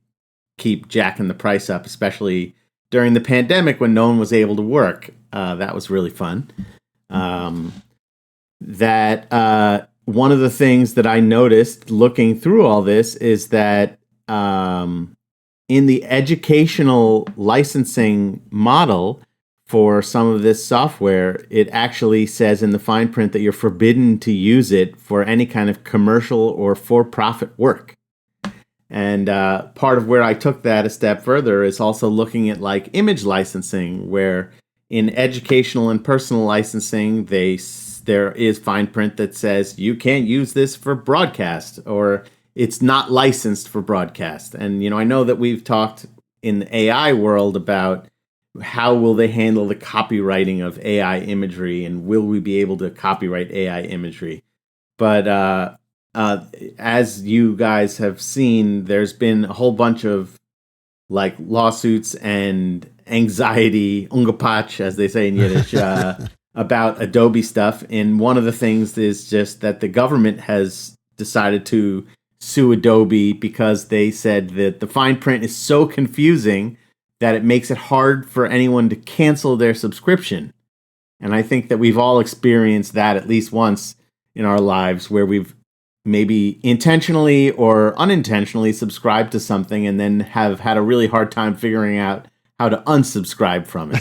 keep jacking the price up, especially during the pandemic when no one was able to work. That was really fun. One of the things that I noticed looking through all this is that in the educational licensing model for some of this software, it actually says in the fine print that you're forbidden to use it for any kind of commercial or for-profit work. And part of where I took that a step further is also looking at like image licensing, where in educational and personal licensing, there is fine print that says you can't use this for broadcast, or it's not licensed for broadcast. And, I know that we've talked in the AI world about how will they handle the copywriting of AI imagery, and will we be able to copyright AI imagery? But as you guys have seen, there's been a whole bunch of like lawsuits and anxiety, ungepatch, as they say in Yiddish, about Adobe stuff. And one of the things is just that the government has decided to sue Adobe because they said that the fine print is so confusing that it makes it hard for anyone to cancel their subscription. And I think that we've all experienced that at least once in our lives, where we've maybe intentionally or unintentionally subscribed to something and then have had a really hard time figuring out how to unsubscribe from it.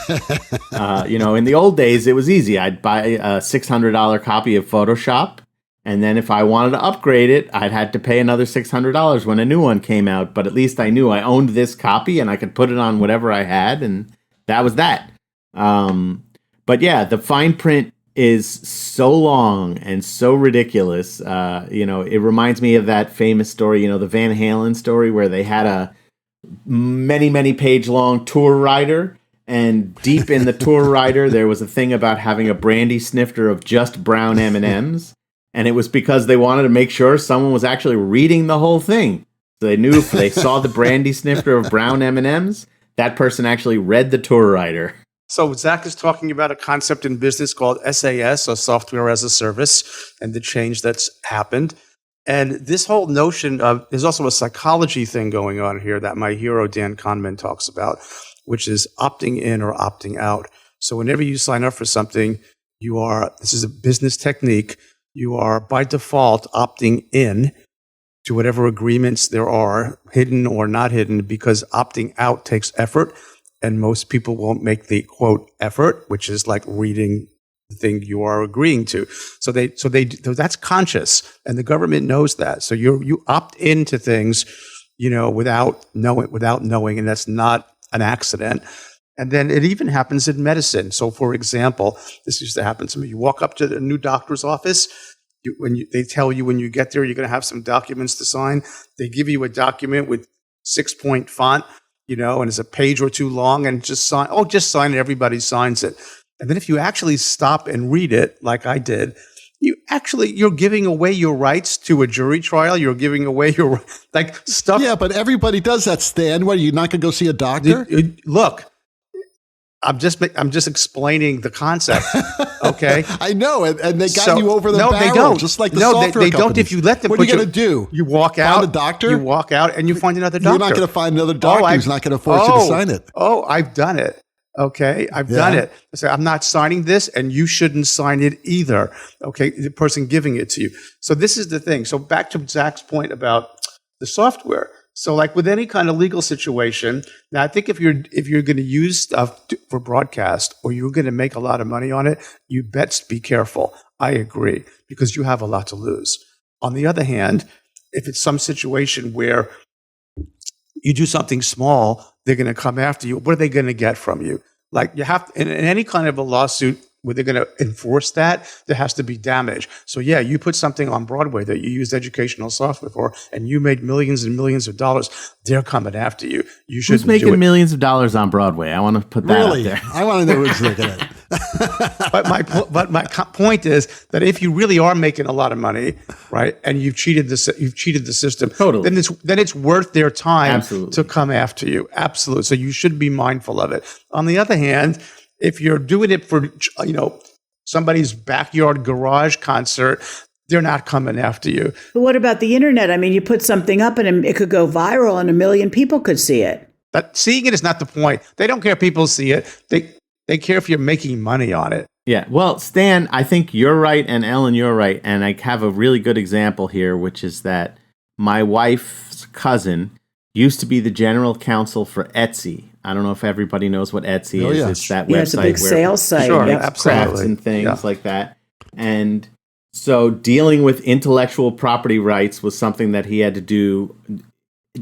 In the old days, it was easy. I'd buy a $600 copy of Photoshop, and then if I wanted to upgrade it, I'd had to pay another $600 when a new one came out. But at least I knew I owned this copy and I could put it on whatever I had, and that was that. But yeah, the fine print is so long and so ridiculous. It reminds me of that famous story, the Van Halen story, where they had a many page long tour rider, and deep in the tour rider there was a thing about having a brandy snifter of just brown M&Ms, and it was because they wanted to make sure someone was actually reading the whole thing. So they knew if they saw the brandy snifter of brown M&Ms, that person actually read the tour rider. So Zach is talking about a concept in business called SAS, or software as a service, and the change that's happened. And this whole notion of, there's also a psychology thing going on here that my hero Dan Kahneman talks about, which is opting in or opting out. So whenever you sign up for something, this is a business technique, you are by default opting in to whatever agreements there are, hidden or not hidden, because opting out takes effort. And most people won't make the quote effort, which is like reading the thing you are agreeing to. So that's conscious, and the government knows that. So you opt into things, without knowing, and that's not an accident. And then it even happens in medicine. So, for example, this used to happen to me. You walk up to a new doctor's office. They tell you when you get there, you're going to have some documents to sign. They give you a document with 6-point font, and it's a page or two long, and just sign. Oh, just sign it. Everybody signs it. And then if you actually stop and read it, like I did, you're giving away your rights to a jury trial. You're giving away your stuff. Yeah, but everybody does that, Stan. What, are you not going to go see a doctor? Look, I'm just explaining the concept. Okay. I know, and they got you over the barrel. They don't. Just like the no, software they don't. companies. If you let them, what are you going to do? You walk out. Find a doctor. You walk out, and you find another doctor. You're not going to find another doctor who's not going to force you to sign it. Oh, I've done it. Okay, I've done it. I say, I'm not signing this, and you shouldn't sign it either. Okay, the person giving it to you. So this is the thing. So back to Zach's point about the software. So like with any kind of legal situation, now I think if you're going to use stuff for broadcast or you're going to make a lot of money on it, you best be careful. I agree, because you have a lot to lose. On the other hand, if it's some situation where you do something small, they're going to come after you. What are they going to get from you? Like you have in any kind of a lawsuit where they're going to enforce that, there has to be damage. So yeah, you put something on Broadway that you used educational software for, and you made millions and millions of dollars. They're coming after you. You should. Who's making millions of dollars on Broadway? I want to put that out there. I want to know who's looking at it. But my point is that if you really are making a lot of money, right, and you've cheated the system, totally, then it's worth their time Absolutely. to come after you. Absolutely. So you should be mindful of it. On the other hand, if you're doing it for somebody's backyard garage concert, they're not coming after you. But what about the internet? I mean, you put something up and it could go viral and 1 million people could see it. But seeing it is not the point. They don't care if people see it. They care if you're making money on it. Yeah. Well, Stan, I think you're right, and Ellen, you're right. And I have a really good example here, which is that my wife's cousin used to be the general counsel for Etsy. I don't know if everybody knows what Etsy is. Yeah. It's that Yeah, website it's a big where sales site. Sure, Yep. absolutely. crafts and things like that. And so dealing with intellectual property rights was something that he had to do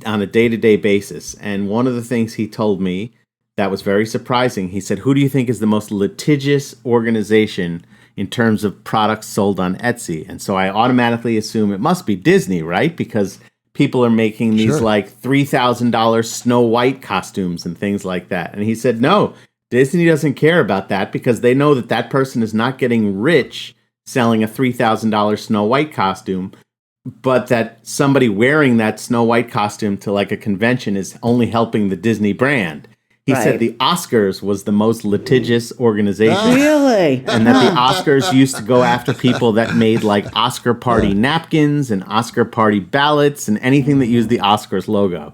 on a day-to-day basis. And one of the things he told me that was very surprising, he said, who do you think is the most litigious organization in terms of products sold on Etsy? And so I automatically assume it must be Disney, right? Because people are making these like $3,000 Snow White costumes and things like that. And he said, no, Disney doesn't care about that because they know that that person is not getting rich selling a $3,000 Snow White costume, but that somebody wearing that Snow White costume to like a convention is only helping the Disney brand. He said the Oscars was the most litigious organization. Really? And that the Oscars used to go after people that made like Oscar party napkins and Oscar party ballots and anything that used the Oscars logo.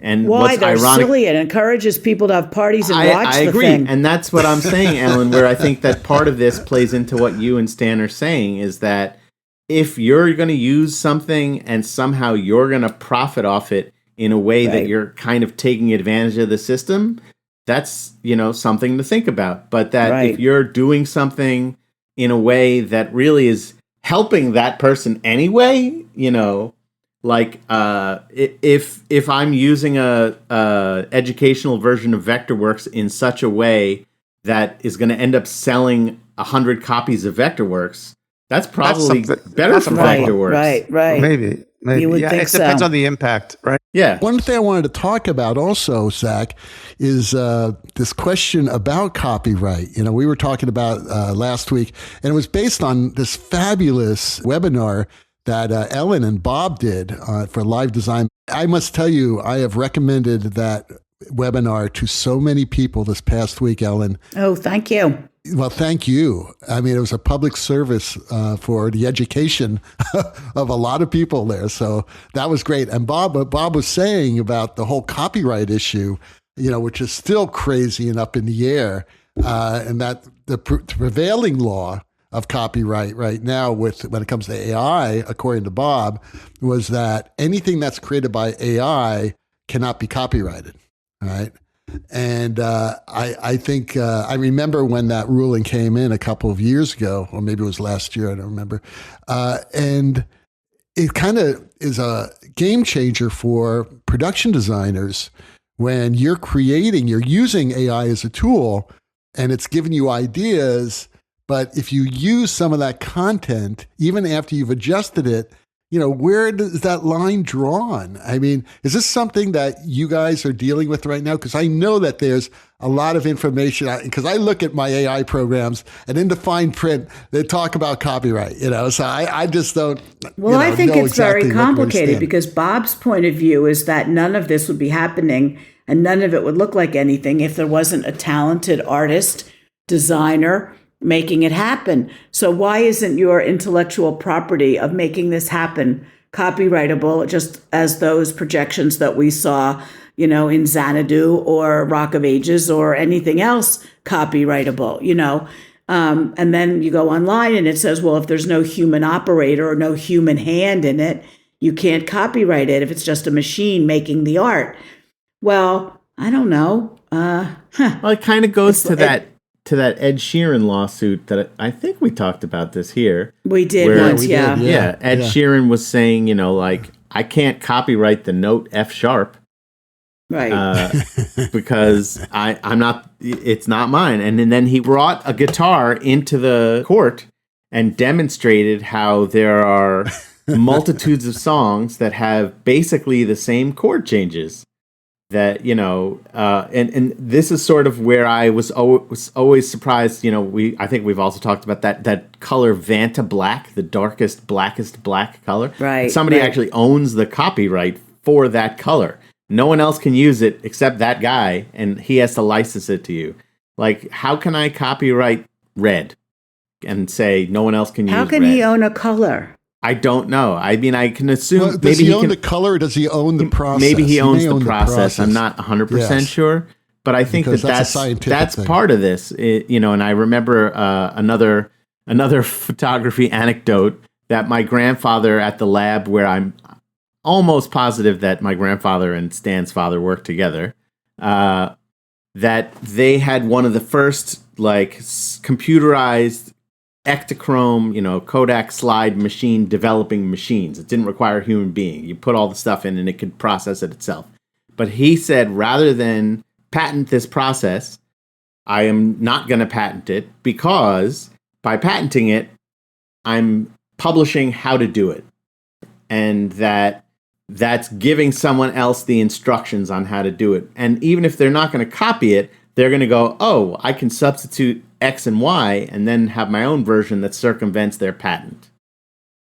And why? what's They're ironic, silly. It encourages people to have parties and watch I the agree. thing. And that's what I'm saying, Ellen, where I think that part of this plays into what you and Stan are saying is that if you're going to use something and somehow you're going to profit off it in a way that you're kind of taking advantage of the system, that's, something to think about. But that if you're doing something in a way that really is helping that person anyway, like if I'm using a educational version of Vectorworks in such a way that is going to end up selling 100 copies of Vectorworks, that's probably better for Vectorworks. Right. Maybe. You would think it depends so. on the impact, right? Yeah. One thing I wanted to talk about also, Zach, is this question about copyright. We were talking about last week, and it was based on this fabulous webinar that Ellen and Bob did for live design. I must tell you, I have recommended that webinar to so many people this past week, Ellen. Oh, thank you. Well, thank you. I mean, it was a public service for the education of a lot of people there. So that was great. And Bob was saying about the whole copyright issue, which is still crazy and up in the air, and that the prevailing law of copyright right now when it comes to AI, according to Bob, was that anything that's created by AI cannot be copyrighted, right? And I think I remember when that ruling came in a couple of years ago, or maybe it was last year, I don't remember. And it kind of is a game changer for production designers when you're using AI as a tool and it's giving you ideas. But if you use some of that content, even after you've adjusted it, where is that line drawn? I mean, is this something that you guys are dealing with right now? Because I know that there's a lot of information, because I look at my AI programs and in the fine print, they talk about copyright, so I just don't. Well, I think know it's exactly very what we're complicated standing. because Bob's point of view is that none of this would be happening and none of it would look like anything if there wasn't a talented artist, designer making it happen. So why isn't your intellectual property of making this happen copyrightable, just as those projections that we saw, in Xanadu or Rock of Ages or anything else copyrightable, and then you go online and it says, well, if there's no human operator or no human hand in it, you can't copyright it if it's just a machine making the art. Well, I don't know. Well, it kind of goes to that Ed Sheeran lawsuit that I think we talked about this here. We did once, yeah. Yeah, Ed Sheeran was saying, I can't copyright the note F sharp. Right. Because I'm not, it's not mine. And then he brought a guitar into the court and demonstrated how there are multitudes of songs that have basically the same chord changes. That, and this is sort of where I was always surprised. I think we've also talked about that color Vanta black, the darkest, blackest black color. Right. Somebody actually owns the copyright for that color. No one else can use it except that guy, and he has to license it to you. Like, how can I copyright red and say no one else can use red? How can he own a color? I don't know. I mean, I can assume Well, does he own the color or does he own the process? Maybe he owns the process. I'm not 100% sure, but I think that's part of this. And I remember another photography anecdote that my grandfather at the lab, where I'm almost positive that my grandfather and Stan's father worked together, that they had one of the first computerized Ektachrome, Kodak slide machine developing machines. It didn't require a human being. You put all the stuff in and it could process it itself. But he said, rather than patent this process, I am not going to patent it, because by patenting it, I'm publishing how to do it. And that's giving someone else the instructions on how to do it. And even if they're not going to copy it, they're going to go, oh, I can substitute X and Y and then have my own version that circumvents their patent.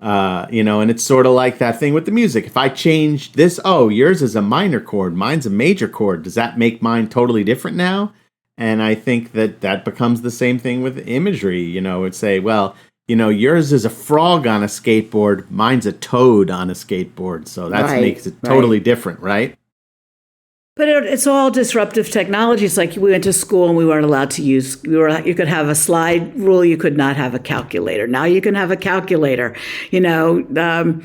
And it's sort of like that thing with the music. If I change this, oh, yours is a minor chord, mine's a major chord. Does that make mine totally different now? And I think that becomes the same thing with imagery. It's say, well, yours is a frog on a skateboard, mine's a toad on a skateboard. So that makes it totally different, right? But it's all disruptive technology. It's like we went to school and we weren't allowed to use. You could have a slide rule. You could not have a calculator. Now you can have a calculator. I don't know.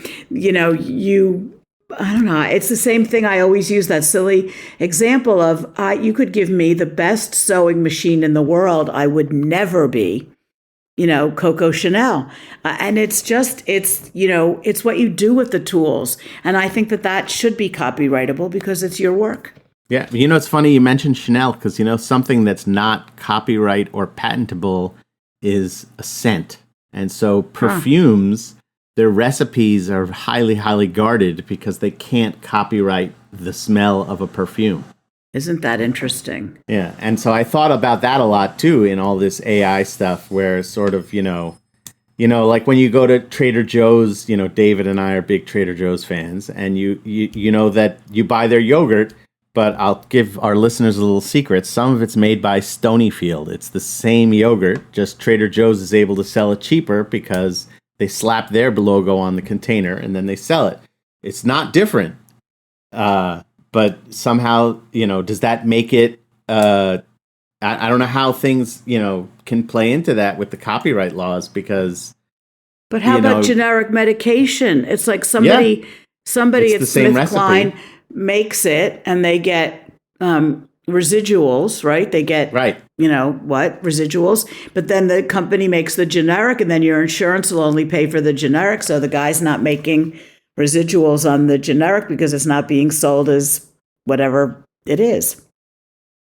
It's the same thing. I always use that silly example of you could give me the best sewing machine in the world. I would never be, Coco Chanel. And it's what you do with the tools. And I think that should be copyrightable because it's your work. Yeah. It's funny you mentioned Chanel because, something that's not copyright or patentable is a scent. And so perfumes, their recipes are highly, highly guarded because they can't copyright the smell of a perfume. Isn't that interesting? Yeah. And so I thought about that a lot, too, in all this AI stuff where sort of, like when you go to Trader Joe's, David and I are big Trader Joe's fans, and you know that you buy their yogurt, but I'll give our listeners a little secret. Some of it's made by Stonyfield. It's the same yogurt, just Trader Joe's is able to sell it cheaper because they slap their logo on the container and then they sell it. It's not different. But somehow, does that make it, I don't know how things, can play into that with the copyright laws because. But how about generic medication? It's like somebody at SmithKline makes it and they get residuals, right? They get, residuals. But then the company makes the generic and then your insurance will only pay for the generic. So the guy's not making residuals on the generic because it's not being sold as whatever it is.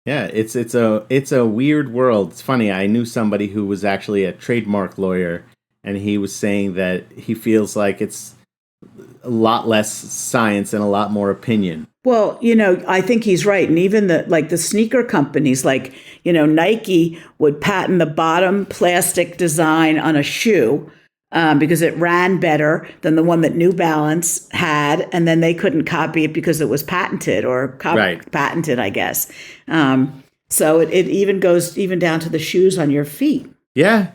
Yeah, it's a weird world. It's funny. I knew somebody who was actually a trademark lawyer, and he was saying that he feels like it's a lot less science and a lot more opinion. Well, I think he's right. And even the sneaker companies, Nike would patent the bottom plastic design on a shoe. because it ran better than the one that New Balance had, and then they couldn't copy it because it was patented or patented, I guess. So it even goes even down to the shoes on your feet. Yeah,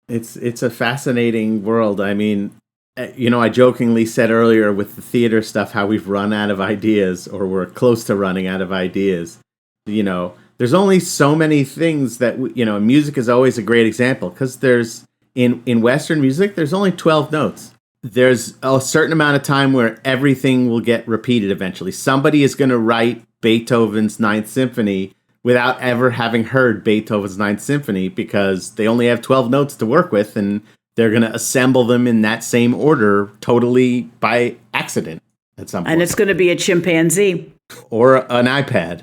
it's a fascinating world. I mean, I jokingly said earlier with the theater stuff how we've run out of ideas, or we're close to running out of ideas. There's only so many things that music is always a great example, because there's in Western music there's only 12 notes. There's a certain amount of time where everything will get repeated eventually. Somebody is going to write Beethoven's Ninth Symphony without ever having heard Beethoven's Ninth Symphony, because they only have 12 notes to work with, and they're going to assemble them in that same order totally by accident at some point. And it's going to be a chimpanzee or an iPad.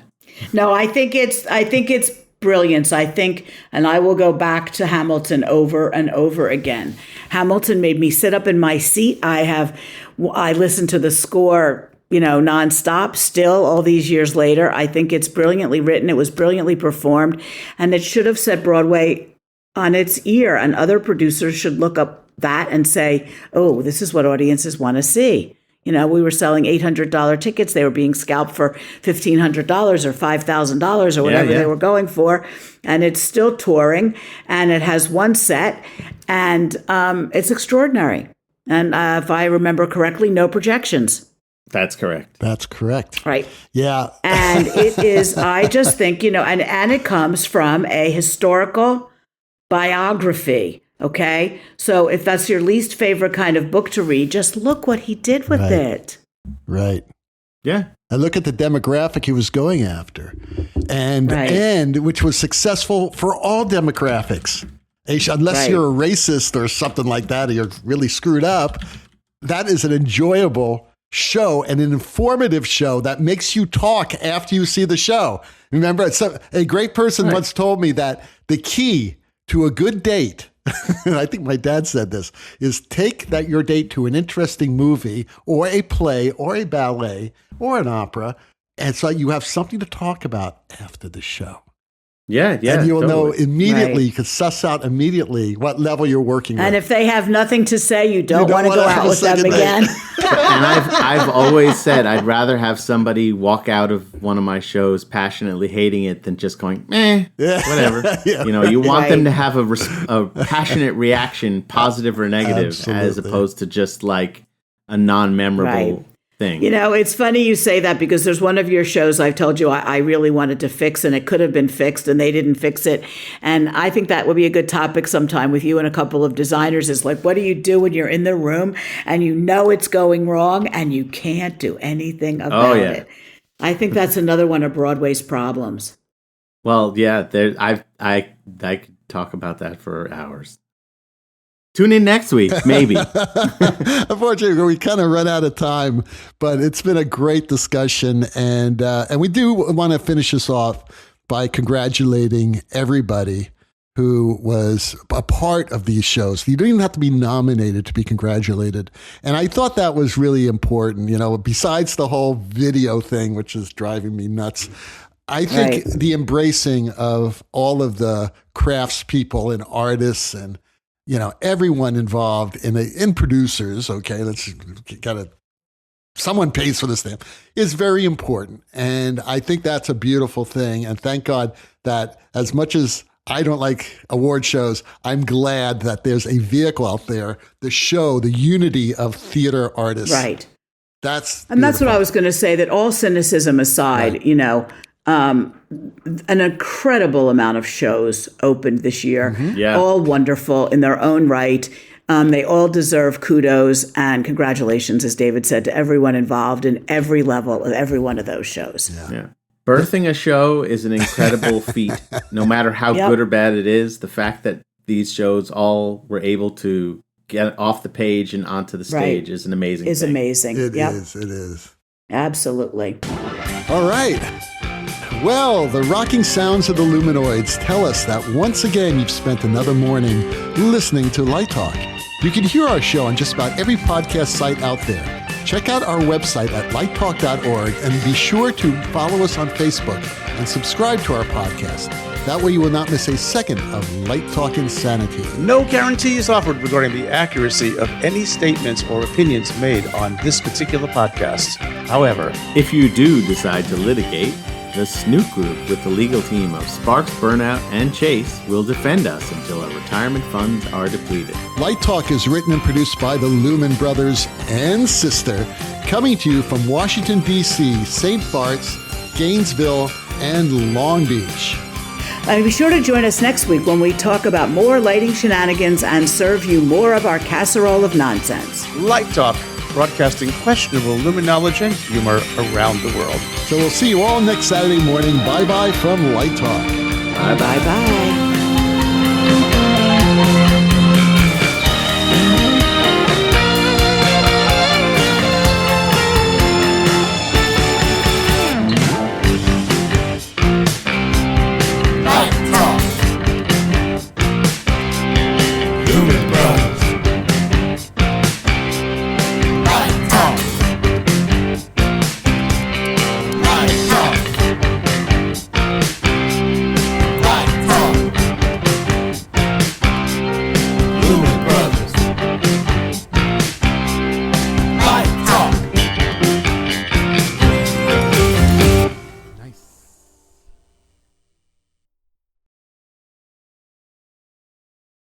No, I think it's brilliance. And I will go back to Hamilton over and over again. Hamilton made me sit up in my seat. I listened to the score, nonstop still all these years later. I think it's brilliantly written. It was brilliantly performed, and it should have set Broadway on its ear, and other producers should look up that and say, oh, this is what audiences want to see. We were selling $800 tickets. They were being scalped for $1,500 or $5,000 or whatever they were going for. And it's still touring, and it has one set, and it's extraordinary. And if I remember correctly, no projections. That's correct. That's correct. Right. Yeah. And it is, I just think, and it comes from a historical biography. Okay. So if that's your least favorite kind of book to read, just look what he did with it. Right. Yeah. And look at the demographic he was going after, and which was successful for all demographics. Unless you're a racist or something like that, or you're really screwed up, that is an enjoyable show and an informative show that makes you talk after you see the show. Remember, a great person once told me that the key to a good date, and I think my dad said this, is take your date to an interesting movie or a play or a ballet or an opera, and so you have something to talk about after the show. Yeah. And you'll know immediately, Right. you can suss out immediately what level you're working with. And if they have nothing to say, you don't want to go out with them again. And I've always said I'd rather have somebody walk out of one of my shows passionately hating it than just going, whatever. You want them to have a passionate reaction, positive or negative, Absolutely. as opposed to just like a non-memorable thing. It's funny you say that, because there's one of your shows I've told you I really wanted to fix, and it could have been fixed, and they didn't fix it. And I think that would be a good topic sometime with you and a couple of designers, is like, what do you do when you're in the room and it's going wrong and you can't do anything about it? I think that's another one of Broadway's problems. Well, yeah, I could talk about that for hours. Tune in next week, maybe. Unfortunately, we kind of run out of time, but it's been a great discussion. And we do want to finish this off by congratulating everybody who was a part of these shows. You don't even have to be nominated to be congratulated. And I thought that was really important, besides the whole video thing, which is driving me nuts. I think the embracing of all of the craftspeople and artists and everyone involved in producers, someone pays for this thing, is very important. And I think that's a beautiful thing. And thank God that, as much as I don't like award shows, I'm glad that there's a vehicle out there to show the unity of theater artists. Right. That's what I was going to say, that all cynicism aside, an incredible amount of shows opened this year, all wonderful in their own right. They all deserve kudos and congratulations, as David said, to everyone involved in every level of every one of those shows. Yeah. Birthing a show is an incredible feat, no matter how good or bad it is. The fact that these shows all were able to get off the page and onto the stage is an amazing thing. Amazing. It is. Absolutely. All right. Well, the rocking sounds of the Luminoids tell us that once again you've spent another morning listening to Light Talk. You can hear our show on just about every podcast site out there. Check out our website at lighttalk.org and be sure to follow us on Facebook and subscribe to our podcast. That way you will not miss a second of Light Talk Insanity. No guarantee is offered regarding the accuracy of any statements or opinions made on this particular podcast. However, If you do decide to litigate, the Snook Group with the legal team of Sparks, Burnout, and Chase will defend us until our retirement funds are depleted. Light Talk is written and produced by the Lumen Brothers and Sister, coming to you from Washington, D.C., St. Bart's, Gainesville, and Long Beach. And be sure to join us next week when we talk about more lighting shenanigans and serve you more of our casserole of nonsense. Light Talk, broadcasting questionable lumen knowledge and humor around the world. So we'll see you all next Saturday morning. Bye-bye from Light Talk. Bye-bye.